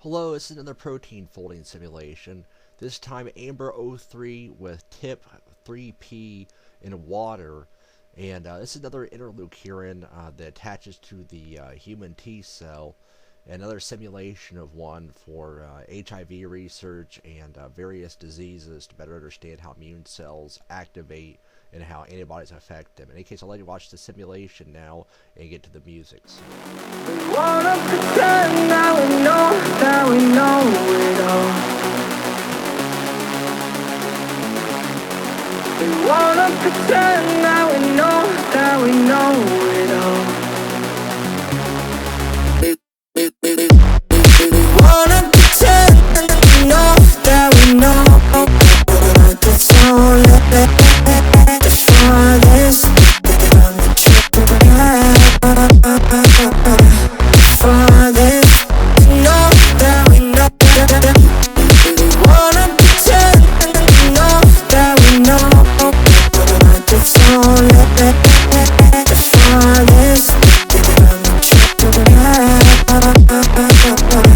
Hello, this is another protein folding simulation. This time Amber03 with Tip3p in water. And this is another interleukin that attaches to the human T cell. Another simulation of one for HIV research and various diseases to better understand how immune cells activate and how antibodies affect them. In any case, I'll let you watch the simulation now and get to the musics. We wanna pretend that we know it all. We wanna pretend that we know it all. We wanna pretend that we know that's all the farthest from the truth. Farthest, know that we know. We wanna pretend that we know that's all the farthest from the truth.